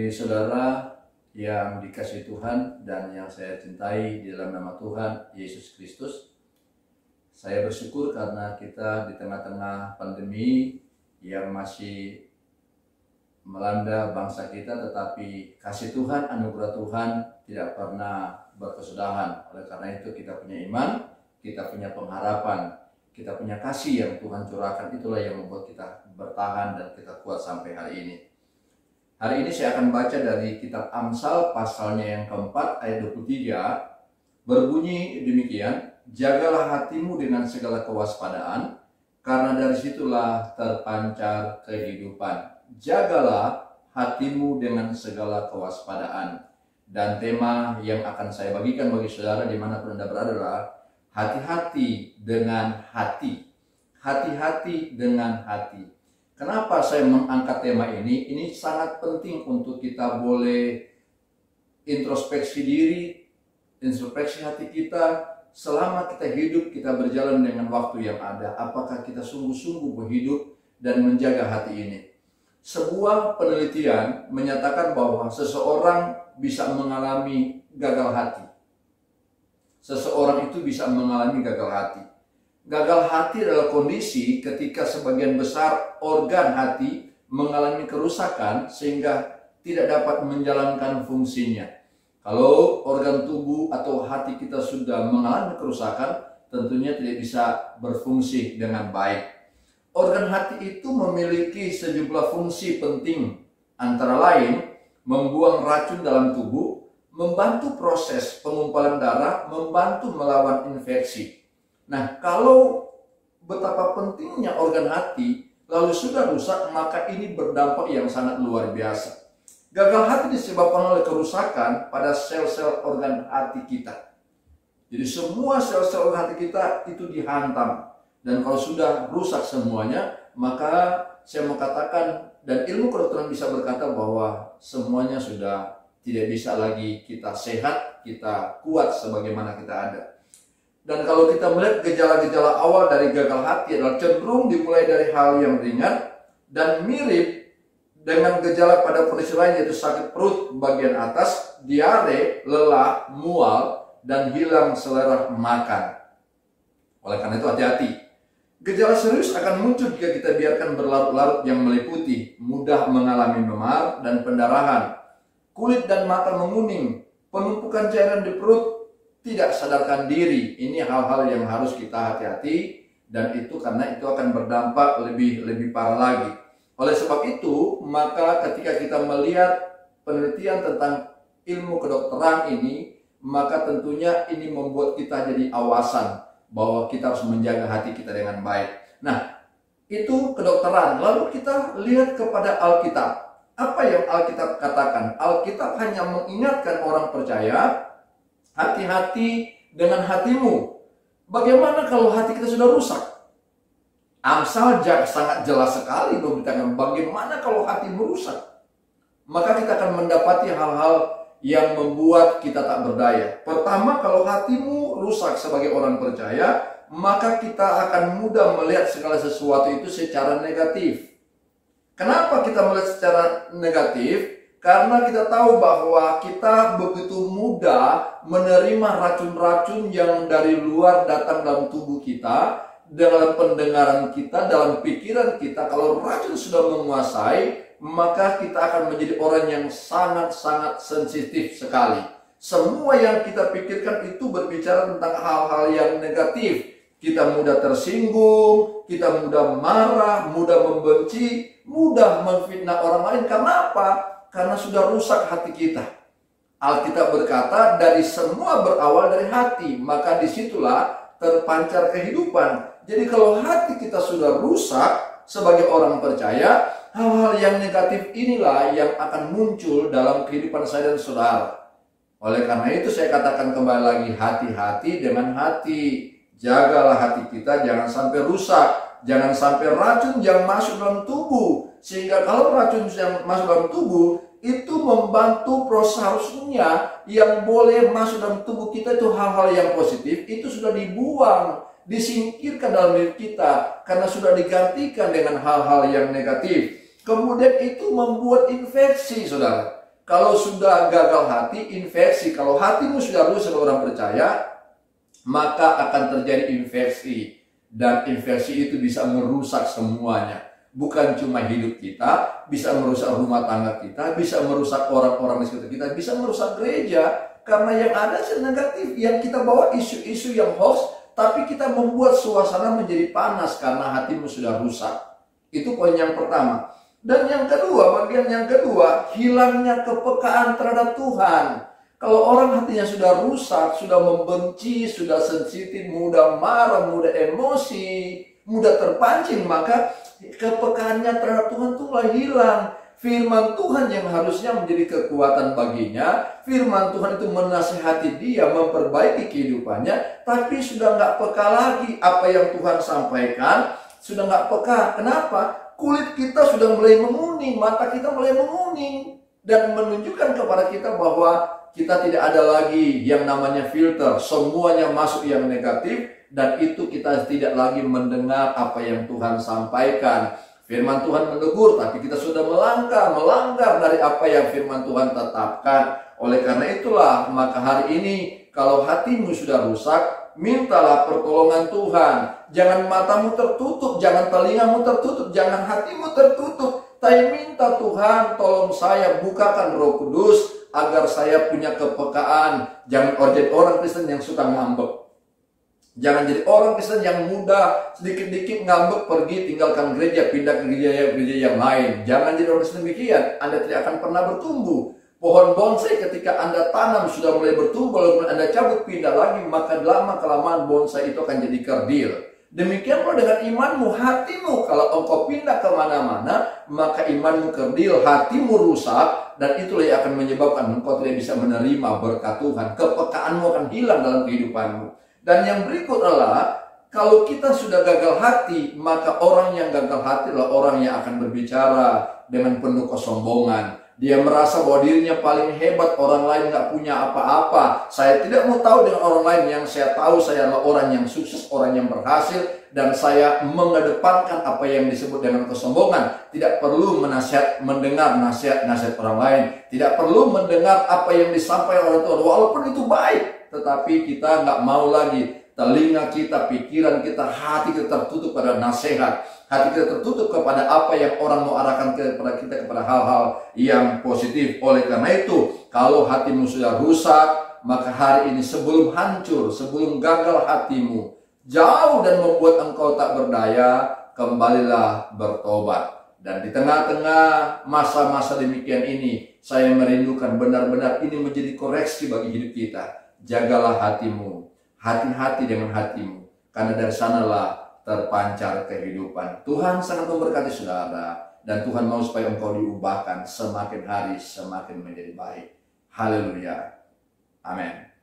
Bagi saudara yang dikasihi Tuhan dan yang saya cintai di dalam nama Tuhan Yesus Kristus, saya bersyukur karena kita di tengah-tengah pandemi yang masih melanda bangsa kita, tetapi kasih Tuhan, anugerah Tuhan tidak pernah berkesudahan. Oleh karena itu kita punya iman, kita punya pengharapan, kita punya kasih yang Tuhan curahkan. Itulah yang membuat kita bertahan dan kita kuat sampai hari ini. Hari ini saya akan baca dari kitab Amsal pasalnya yang keempat ayat 23, berbunyi demikian: jagalah hatimu dengan segala kewaspadaan, karena dari situlah terpancar kehidupan. Jagalah hatimu dengan segala kewaspadaan. Dan tema yang akan saya bagikan bagi saudara dimanapun Anda berada adalah hati-hati dengan hati. Hati-hati dengan hati. Kenapa saya mengangkat tema ini? Ini sangat penting untuk kita boleh introspeksi diri, introspeksi hati kita. Selama kita hidup, kita berjalan dengan waktu yang ada. Apakah kita sungguh-sungguh berhidup dan menjaga hati ini? Sebuah penelitian menyatakan bahwa seseorang bisa mengalami gagal hati. Seseorang itu bisa mengalami gagal hati. Gagal hati adalah kondisi ketika sebagian besar organ hati mengalami kerusakan sehingga tidak dapat menjalankan fungsinya. Kalau organ tubuh atau hati kita sudah mengalami kerusakan, tentunya tidak bisa berfungsi dengan baik. Organ hati itu memiliki sejumlah fungsi penting, antara lain membuang racun dalam tubuh, membantu proses pengumpulan darah, membantu melawan infeksi. Nah, kalau betapa pentingnya organ hati lalu sudah rusak, maka ini berdampak yang sangat luar biasa. Gagal hati disebabkan oleh kerusakan pada sel-sel organ hati kita. Jadi semua sel-sel organ hati kita itu dihantam. Dan kalau sudah rusak semuanya, maka saya mau katakan, dan ilmu kedokteran bisa berkata bahwa semuanya sudah tidak bisa lagi kita sehat, kita kuat sebagaimana kita ada. Dan kalau kita melihat gejala-gejala awal dari gagal hati adalah cenderung dimulai dari hal yang ringan dan mirip dengan gejala pada kondisi lain, yaitu sakit perut bagian atas, diare, lelah, mual, dan hilang selera makan. Oleh karena itu hati-hati. Gejala serius akan muncul jika kita biarkan berlarut-larut yang meliputi mudah mengalami memar dan pendarahan, kulit dan mata menguning, penumpukan cairan di perut, tidak sadarkan diri. Ini hal-hal yang harus kita hati-hati, dan itu karena itu akan berdampak lebih parah lagi. Oleh sebab itu, maka ketika kita melihat penelitian tentang ilmu kedokteran ini, maka tentunya ini membuat kita jadi awasan bahwa kita harus menjaga hati kita dengan baik. Nah, itu kedokteran. Lalu kita lihat kepada Alkitab. Apa yang Alkitab katakan? Alkitab hanya mengingatkan orang percaya, hati-hati dengan hatimu. Bagaimana kalau hati kita sudah rusak? Amsal sangat jelas sekali memberitakan bagaimana kalau hatimu rusak. Maka kita akan mendapati hal-hal yang membuat kita tak berdaya. Pertama, kalau hatimu rusak sebagai orang percaya, maka kita akan mudah melihat segala sesuatu itu secara negatif. Kenapa kita melihat secara negatif? Karena kita tahu bahwa kita begitu mudah menerima racun-racun yang dari luar datang dalam tubuh kita, dalam pendengaran kita, dalam pikiran kita. Kalau racun sudah menguasai, maka kita akan menjadi orang yang sangat-sangat sensitif sekali. Semua yang kita pikirkan itu berbicara tentang hal-hal yang negatif. Kita mudah tersinggung, kita mudah marah, mudah membenci, mudah memfitnah orang lain. Karena apa? Karena sudah rusak hati kita. Alkitab berkata dari semua berawal dari hati, maka disitulah terpancar kehidupan. Jadi kalau hati kita sudah rusak sebagai orang percaya, hal-hal yang negatif inilah yang akan muncul dalam kehidupan saya dan saudara. Oleh karena itu saya katakan kembali lagi, hati-hati dengan hati. Jagalah hati kita, jangan sampai rusak. Jangan sampai racun yang masuk dalam tubuh. Sehingga kalau racun yang masuk dalam tubuh, itu membantu proses harusnya yang boleh masuk dalam tubuh kita itu hal-hal yang positif, itu sudah dibuang, disingkirkan dalam diri kita. Karena sudah digantikan dengan hal-hal yang negatif. Kemudian itu membuat infeksi, saudara. Kalau sudah gagal hati, infeksi. Kalau hatimu sudah rusak orang percaya, maka akan terjadi infeksi. Dan infeksi itu bisa merusak semuanya. Bukan cuma hidup kita, bisa merusak rumah tangga kita, bisa merusak orang-orang di sekitar kita, bisa merusak gereja. Karena yang ada negatif, yang kita bawa isu-isu yang hoax, tapi kita membuat suasana menjadi panas karena hatimu sudah rusak. Itu poin yang pertama. Dan yang kedua, bagian yang kedua, hilangnya kepekaan terhadap Tuhan. Kalau orang hatinya sudah rusak, sudah membenci, sudah sensitif, mudah marah, mudah emosi, mudah terpancing, maka kepekaannya terhadap Tuhan itu mulai hilang. Firman Tuhan yang harusnya menjadi kekuatan baginya, firman Tuhan itu menasihati dia, memperbaiki kehidupannya, tapi sudah nggak peka lagi apa yang Tuhan sampaikan, sudah nggak peka. Kenapa? Kulit kita sudah mulai menguning, mata kita mulai menguning, dan menunjukkan kepada kita bahwa kita tidak ada lagi yang namanya filter, semuanya masuk yang negatif, dan itu kita tidak lagi mendengar apa yang Tuhan sampaikan. Firman Tuhan menegur, tapi kita sudah melanggar dari apa yang firman Tuhan tetapkan. Oleh karena itulah, maka hari ini kalau hatimu sudah rusak, mintalah pertolongan Tuhan. Jangan matamu tertutup, jangan telingamu tertutup, jangan hatimu tertutup. Tapi minta Tuhan, tolong saya, bukakan Roh Kudus agar saya punya kepekaan. Jangan jadi orang Kristen yang suka ngambek. Jangan jadi orang Kristen yang mudah sedikit-sedikit ngambek, pergi tinggalkan gereja, pindah ke gereja yang lain. Jangan jadi orang Kristen demikian. Anda tidak akan pernah bertumbuh. Pohon bonsai ketika Anda tanam sudah mulai bertumbuh, lalu Anda cabut pindah lagi, maka lama-kelamaan bonsai itu akan jadi kerdil. Demikian pula dengan imanmu, hatimu. Kalau engkau pindah kemana-mana, maka imanmu kerdil, hatimu rusak, dan itulah yang akan menyebabkan engkau tidak bisa menerima berkat Tuhan. Kepekaanmu akan hilang dalam kehidupanmu. Dan yang berikut adalah, kalau kita sudah gagal hati, maka orang yang gagal hati adalah orang yang akan berbicara dengan penuh kesombongan. Dia merasa bahwa dirinya paling hebat, orang lain nggak punya apa-apa. Saya tidak mau tahu dengan orang lain, yang saya tahu saya adalah orang yang sukses, orang yang berhasil, dan saya mengedepankan apa yang disebut dengan kesombongan. Tidak perlu mendengar nasihat orang lain, tidak perlu mendengar apa yang disampaikan oleh Tuhan, walaupun itu baik, tetapi kita nggak mau lagi. Telinga kita, pikiran kita, hati kita tertutup pada nasihat. Hati kita tertutup kepada apa yang orang mau arahkan kepada kita, kepada hal-hal yang positif. Oleh karena itu, kalau hatimu sudah rusak, maka hari ini sebelum hancur, sebelum gagal hatimu, jauh dan membuat engkau tak berdaya, kembalilah bertobat. Dan di tengah-tengah masa-masa demikian ini, saya merindukan benar-benar ini menjadi koreksi bagi hidup kita. Jagalah hatimu. Hati-hati dengan hatimu, karena dari sanalah terpancar kehidupan. Tuhan sangat memberkati saudara, dan Tuhan mau supaya engkau diubahkan semakin hari semakin menjadi baik. Haleluya. Amin.